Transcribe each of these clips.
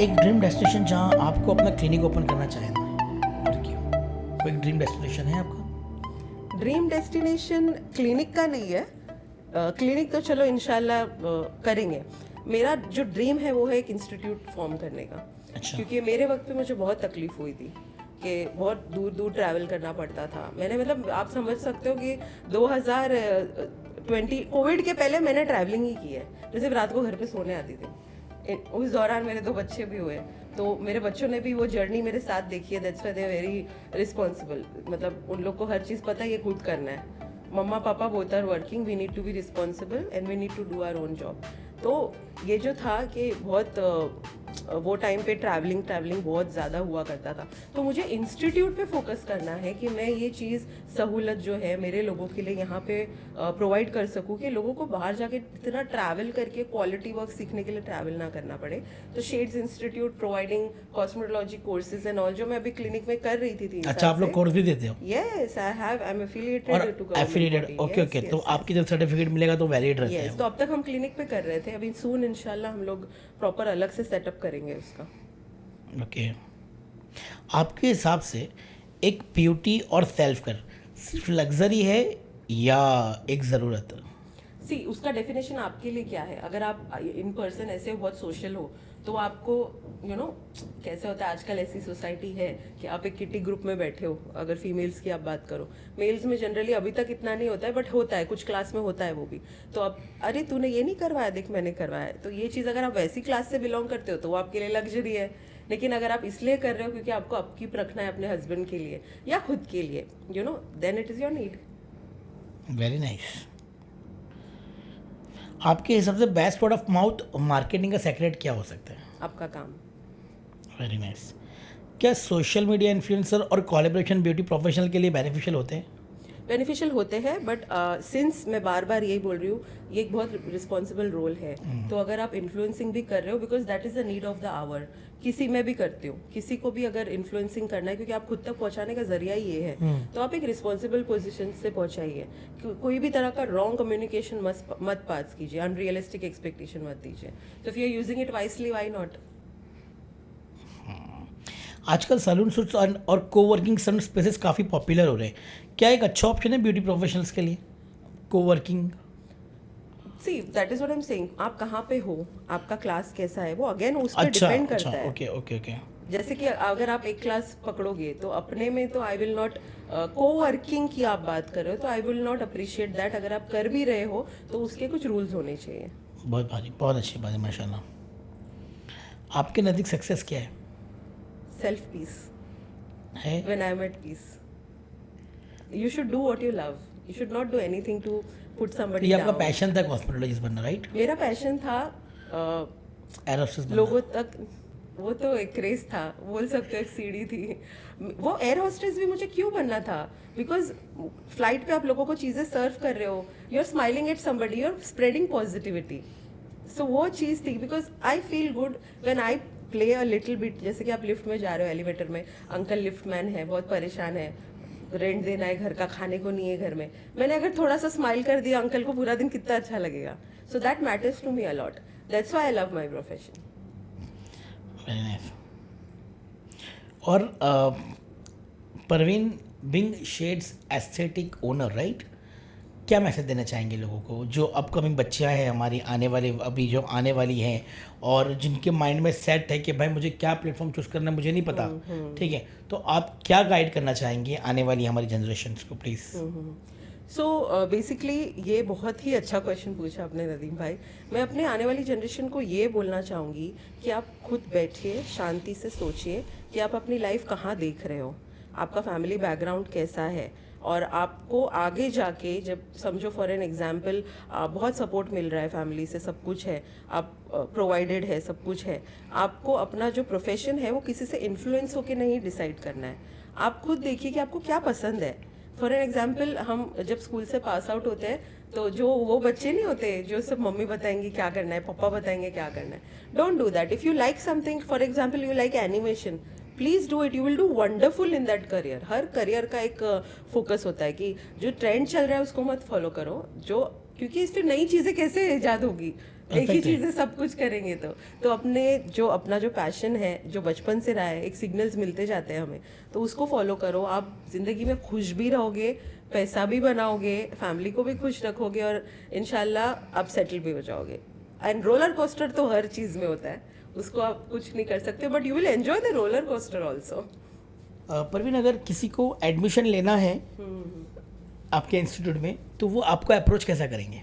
एक dream destination जहाँ आपको अपना क्लिनिक ओपन करना चाहें और क्यों? कोई ड्रीम डेस्टिनेशन है आपका? ड्रीम डेस्टिनेशन क्लिनिक का नहीं है। क्लिनिक तो चलो इंशाल्लाह करेंगे। मेरा जो ड्रीम है वो है एक इंस्टीट्यूट फॉर्म करने का। अच्छा। क्योंकि मेरे वक्त पे मुझे बहुत तकलीफ हुई थी कि बहुत दूर दूर ट्रैवल करना पड़ता था। मैंने मतलब आप समझ सकते हो कि 2020 कोविड के पहले मैंने ट्रैवलिंग ही की है। जैसे रात को घर पे सोने आती थी। उस दौरान मेरे 2 बच्चे भी हुए, तो मेरे बच्चों ने भी वो जर्नी मेरे साथ देखी है। That's why they are very responsible. मतलब उन लोग को हर चीज़ पता है, ये खुद करना है। Mumma papa both are working, we need to be responsible and we need to do our own job. तो ये जो था कि बहुत वो टाइम पे ट्रैवलिंग बहुत ज़्यादा हुआ करता था। तो मुझे इंस्टीट्यूट पे फोकस करना है कि मैं ये चीज़ सहूलत जो है मेरे लोगों के लिए यहाँ पे प्रोवाइड कर सकूँ कि लोगों को बाहर जाके इतना ट्रैवल करके क्वालिटी वर्क सीखने के लिए ट्रैवल ना करना पड़े। तो shades institute providing cosmetology courses and all, जो मैं अभी क्लिनिक में कर रही थी 3 साल से। अच्छा, आप लोग कोर्स भी देते हो? Yes, I am affiliated to affiliated, okay. तो आपकी जब सर्टिफिकेट मिलेगा तो वैलिड रहता है। तो अब तक हम क्लिनिक पे कर रहे थे, अभी सून इंशाल्लाह हम लोग प्रॉपर अलग से सेटअप करेंगे उसका। ओके। आपके हिसाब से एक ब्यूटी और सेल्फ केयर सिर्फ लग्जरी है या एक ज़रूरत? सी, उसका डेफिनेशन आपके लिए क्या है। अगर आप इन पर्सन ऐसे बहुत सोशल हो तो आपको कैसे होता है, आजकल ऐसी सोसाइटी है कि आप एक किटी ग्रुप में बैठे हो। अगर फीमेल्स की आप बात करो, मेल्स में जनरली अभी तक इतना नहीं होता है, बट होता है कुछ क्लास में होता है वो भी। तो अब अरे तूने ये नहीं करवाया, देख मैंने करवाया है। तो ये चीज़ अगर आप वैसी क्लास से बिलोंग करते हो तो वो आपके लिए लग्जरी है। लेकिन अगर आप इसलिए कर रहे हो क्योंकि आपको अपकीप रखना है अपने हस्बैंड के लिए या खुद के लिए, then it is your need. Very nice. आपके हिसाब से best word of mouth marketing का सेक्रेट क्या हो सकता है? आपका काम। Very nice. क्या सोशल मीडिया इन्फ्लुएंसर और कोलैबोरेशन ब्यूटी प्रोफेशनल के लिए बेनिफिशियल होते हैं? बेनिफिशियल होते हैं, बट सिंस मैं बार बार यही बोल रही हूँ, ये एक बहुत रिस्पॉन्सिबल रोल है। तो अगर आप इन्फ्लुएंसिंग भी कर रहे हो, because that is the need of the hour. किसी में भी करती हूँ, किसी को भी अगर इन्फ्लुएंसिंग करना है, क्योंकि आप खुद तक पहुँचाने का जरिया ही ये है, तो आप एक रिस्पॉन्सिबल पोजीशन से पहुँचाइए। कोई भी तरह का रॉन्ग कम्युनिकेशन मत पास कीजिए, अनरियलिस्टिक एक्सपेक्टेशन मत दीजिए। तो if you are using it wisely, why not. आजकल सैलून सूट्स और कोवर्किंग स्पेसेस काफ़ी पॉपुलर हो रहे हैं। क्या एक अच्छा ऑप्शन है ब्यूटी प्रोफेशनल्स के लिए coworking? See, that is what I am saying. आप कहाँ पे हो, आपका क्लास कैसा है, वो अगेन उस पर डिपेंड करता है। ओके। जैसे कि अगर आप एक क्लास पकड़ोगे तो अपने में तो आई विल नॉट, कोवर्किंग की आप बात कर रहे हो तो I will not appreciate that. अगर आप कर भी रहे हो तो उसके कुछ रूल्स होने चाहिए। बहुत भारी, बहुत अच्छी बात है, माशाल्लाह। आपके नज़दीक सक्सेस क्या है? सेल्फ पीस है when I am at peace. You should do what you love, you should not do anything to put somebody ये आपका डाउन। पैशन था कॉस्मेटोलॉजिस्ट बनना, राइट? मेरा पैशन था एरोस्टेस बनना। लोगों तक, वो तो एक क्रेज था, बोल सकते हो, एक सीढ़ी थी। वो एयर होस्टेस भी मुझे क्यों बनना था, बिकॉज फ्लाइट पे आप लोगों को चीज़ें सर्व कर रहे हो, you are smiling at somebody, you are spreading positivity. So वो चीज़ थी, because I feel good when I play a little bit. जैसे कि आप लिफ्ट में जा रहे हो, एलिवेटर में, अंकल लिफ्ट मैन है, बहुत परेशान है, रेंट देना है घर का, खाने को नहीं है घर में, मैंने अगर थोड़ा सा स्माइल कर दिया अंकल को, पूरा दिन कितना अच्छा लगेगा। So that matters to me a lot, that's why I love my profession. Very nice. और Parveen Bing Shades aesthetic owner, right, क्या मैसेज देना चाहेंगे लोगों को जो अपकमिंग बच्चियां हैं हमारी, आने वाले अभी जो आने वाली हैं, और जिनके माइंड में सेट है कि भाई मुझे क्या प्लेटफॉर्म चूज़ करना है, मुझे नहीं पता, ठीक है, तो आप क्या गाइड करना चाहेंगे आने वाली हमारी जनरेशन्स को, प्लीज़? सो बेसिकली ये बहुत ही अच्छा क्वेश्चन पूछा आपने नदीम भाई। मैं अपने आने वाली जनरेशन को ये बोलना चाहूँगी कि आप खुद बैठिए, शांति से सोचिए कि आप अपनी लाइफ कहाँ देख रहे हो, आपका फैमिली बैकग्राउंड कैसा है, और आपको आगे जाके जब समझो फॉर एन एग्जाम्पल बहुत सपोर्ट मिल रहा है फैमिली से, सब कुछ है, आप प्रोवाइडेड है, सब कुछ है, आपको अपना जो प्रोफेशन है वो किसी से इन्फ्लुएंस होकर नहीं डिसाइड करना है। आप खुद देखिए कि आपको क्या पसंद है। फॉर एन एग्जाम्पल, हम जब स्कूल से पास आउट होते हैं तो जो वो बच्चे नहीं होते जो सब मम्मी बताएंगी क्या करना है, पापा बताएंगे क्या करना है, don't do that. If you like something, for example you like animation, please do it, you will do wonderful in that career. Her career का एक फोकस होता है कि जो ट्रेंड चल रहा है उसको मत फॉलो करो, जो क्योंकि फिर नई चीज़ें कैसे ईजाद होगी, एक ही Perfect है। चीज़ है, सब कुछ करेंगे तो अपना जो पैशन है, जो बचपन से रहा है, एक सिग्नल्स मिलते जाते हैं हमें, तो उसको फॉलो करो। आप जिंदगी में खुश भी रहोगे, पैसा भी बनाओगे, फैमिली को भी खुश रखोगे, और इंशाल्लाह आप सेटल भी हो जाओगे। एंड रोलर कोस्टर तो हर चीज़ में होता है, उसको आप कुछ नहीं कर सकते, but you will enjoy the roller coaster also. Parveen, अगर किसी को एडमिशन लेना है आपके इंस्टीट्यूट में, तो वो आपको अप्रोच कैसा करेंगे?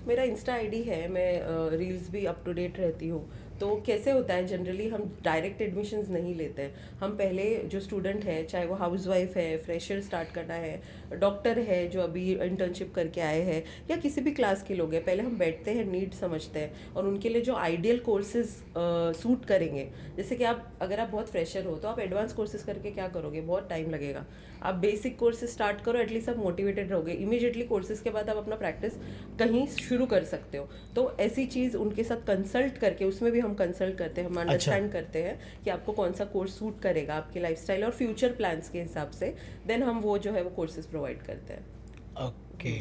मेरा इंस्टा आईडी है, मैं रील्स भी अप टू डेट रहती हूँ। तो कैसे होता है, जनरली हम डायरेक्ट एडमिशन्स नहीं लेते हैं। हम पहले जो स्टूडेंट है, चाहे वो हाउसवाइफ है, फ्रेशर स्टार्ट करना है, डॉक्टर है जो अभी इंटर्नशिप करके आए हैं, या किसी भी क्लास के लोग हैं, पहले हम बैठते हैं, नीड समझते हैं, और उनके लिए जो आइडियल कोर्सेज सूट करेंगे। जैसे कि अगर आप बहुत फ्रेशर हो तो आप एडवांस कोर्सेज करके क्या करोगे, बहुत टाइम लगेगा। आप बेसिक कोर्सेज स्टार्ट करो, एटलीस्ट आप मोटिवेटेड रहोगे। इमीडिएटली कोर्सेज के बाद आप अपना प्रैक्टिस कहीं शुरू कर सकते हो। तो ऐसी चीज़ उनके साथ कंसल्ट करके, उसमें भी हम कंसल्ट करते हैं, हम अंडरस्टैंड करते हैं कि आपको कौन सा कोर्स सूट करेगा आपके लाइफस्टाइल और फ्यूचर प्लान्स के हिसाब से, देन हम वो जो है वो कोर्सेज प्रोवाइड करते हैं। ओके,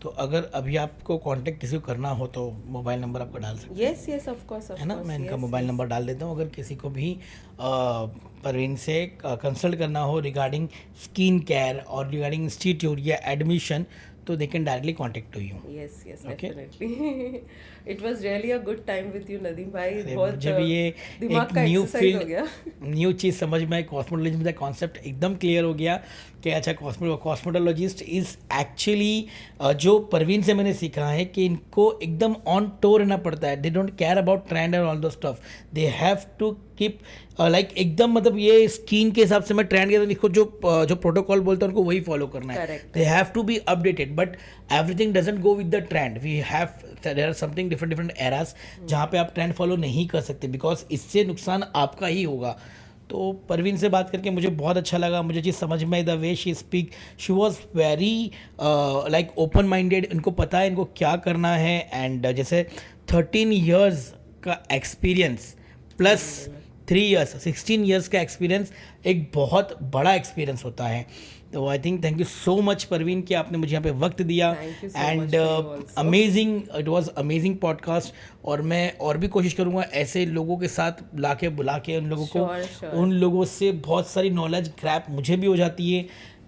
तो अगर अभी आपको कांटेक्ट किसी को करना हो तो मोबाइल नंबर आपका डाल सकते हैं? यस ऑफ कोर्स, है ना, मैं इनका मोबाइल नंबर डाल देता हूँ। अगर किसी को भी परवीन से कंसल्ट करना हो रिगार्डिंग स्किन केयर और रिगार्डिंग इंस्टीट्यूट या एडमिशन, तो they can directly contact to you. Yes Okay. Definitely. It was really a good time with you Nadeem भाई। अरे बहुत मुझे भी ये दिमाग एक का न्यू एक्सरसाइज हो गया। न्यू चीज़ समझ में आई। कॉस्मेटोलॉजी का कॉन्सेप्ट एकदम क्लियर हो गया कि अच्छा, कॉस्मेटोलॉजिस्ट इज़ एक्चुअली, जो परवीन से मैंने सीखा है कि इनको एकदम ऑन टो रहना पड़ता है। They don't care about trend and all those stuff, they have to keep like एकदम, मतलब ये स्किन के हिसाब से मैं ट्रेंड के, इसको जो प्रोटोकॉल बोलते हैं उनको वही फॉलो करना है। Correct. They have to be updated, but everything doesn't go with the trend. We have, there are something different areas जहाँ पे आप ट्रेंड फॉलो नहीं कर सकते, बिकॉज इससे नुकसान आपका ही होगा। तो परवीन से बात करके मुझे बहुत अच्छा लगा। मुझे चीज़ समझ में आई, the way she speak, she was very like open minded. इनको पता है इनको क्या करना है। एंड जैसे 13 years का एक्सपीरियंस प्लस 3 years, 16 years का एक्सपीरियंस एक बहुत बड़ा एक्सपीरियंस होता है। तो I think thank you so much Parveen कि आपने मुझे यहाँ पे वक्त दिया। Thank you so and much for you also. Amazing, it was amazing podcast. और मैं और भी कोशिश करूँगा ऐसे लोगों के साथ बुला के उन लोगों को, Sure. उन लोगों से बहुत सारी नॉलेज ग्रैब मुझे भी हो जाती है।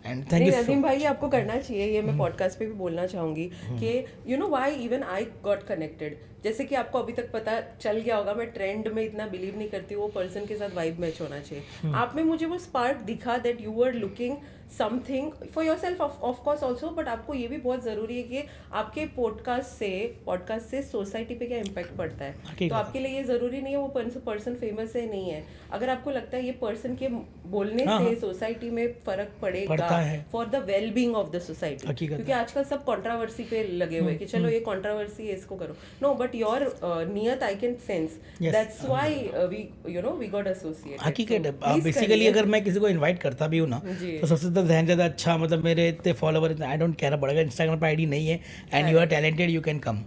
एंड थैंक यू नदीम भाई, ये आपको करना चाहिए। ये मैं पॉडकास्ट पे भी बोलना चाहूंगी कि you know why even I got connected. जैसे कि आपको अभी तक पता चल गया होगा, मैं ट्रेंड में इतना बिलीव नहीं करती, वो पर्सन के साथ वाइब मैच होना चाहिए। आप में मुझे वो स्पार्क दिखा that you are looking something for your self of course also, but आपको ये भी बहुत ज़रूरी है कि आपके पॉडकास्ट से सोसाइटी पे क्या इम्पैक्ट पड़ता है। तो आपके लिए ये ज़रूरी नहीं है वो पर्सन फेमस है नहीं है। अगर आपको लगता है ये पर्सन के बोलने से सोसाइटी में फर्क पड़ेगा for the well being of the society, क्योंकि आजकल सब कंट्रोवर्सी पे लगे हुए कि चलो ये कंट्रोवर्सी है इसको करो, नो, बट योर नियत I can sense, that's why we got associated. हकीकत है। बेसिकली अगर मैं किसी को इनवाइट करता भी हूँ ना, तो सबसे जहन ज़्यादा अच्छा, मतलब मेरे इतने फॉलोवर, आई डोंट केयर पड़ेगा, इंस्टाग्राम पर आईडी नहीं है, and you are talented, you can come,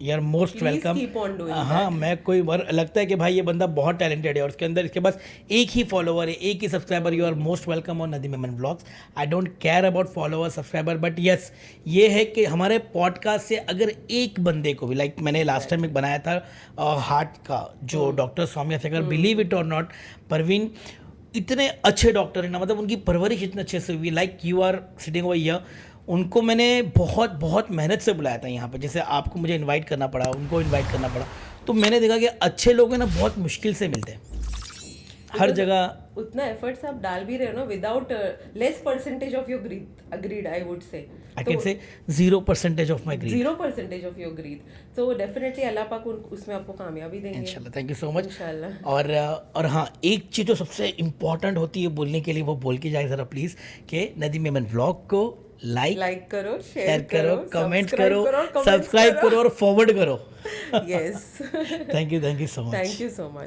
you are most welcome. हाँ, मैं कोई लगता है कि भाई ये बंदा बहुत टैलेंटेड है और उसके अंदर इसके पास एक ही फॉलोवर है, एक ही subscriber, you are most welcome on Nadeem Memon vlogs. I don't care about follower subscriber, but yes, ये है कि हमारे पॉडकास्ट से अगर एक बंदे को भी, लाइक मैंने लास्ट टाइम एक बनाया था हार्ट का, जो doctor Saumya Shekhar, believe it और नॉट, परवीन इतने अच्छे डॉक्टर हैं ना, मतलब उनकी परवरिश इतने अच्छे से हुई, like you are sitting over here. उनको मैंने बहुत बहुत मेहनत से बुलाया था यहाँ पे, जैसे आपको मुझे इनवाइट करना पड़ा, उनको इनवाइट करना पड़ा। तो मैंने देखा कि अच्छे लोग हैं ना बहुत मुश्किल से मिलते हैं हर जगह। उतना एफर्ट्स आप डाल भी रहे हो ना, without less percentage of your greed I would say, I can say 0% of my greed, 0% of your greed. तो डेफिनेटली अल्लाह पाक उसमें आपको कामयाबी देंगे इंशाल्लाह। Thank you so much. इंशाल्लाह। और हाँ, एक चीज़ जो सबसे इम्पॉर्टेंट होती है बोलने के लिए, वो बोल के जाए ज़रा प्लीज़, कि नदीम मेमन व्लॉग को लाइक करो, शेयर करो, कमेंट करो, सब्सक्राइब करो और फॉरवर्ड करो। Yes. Thank you so much. Thank you so much.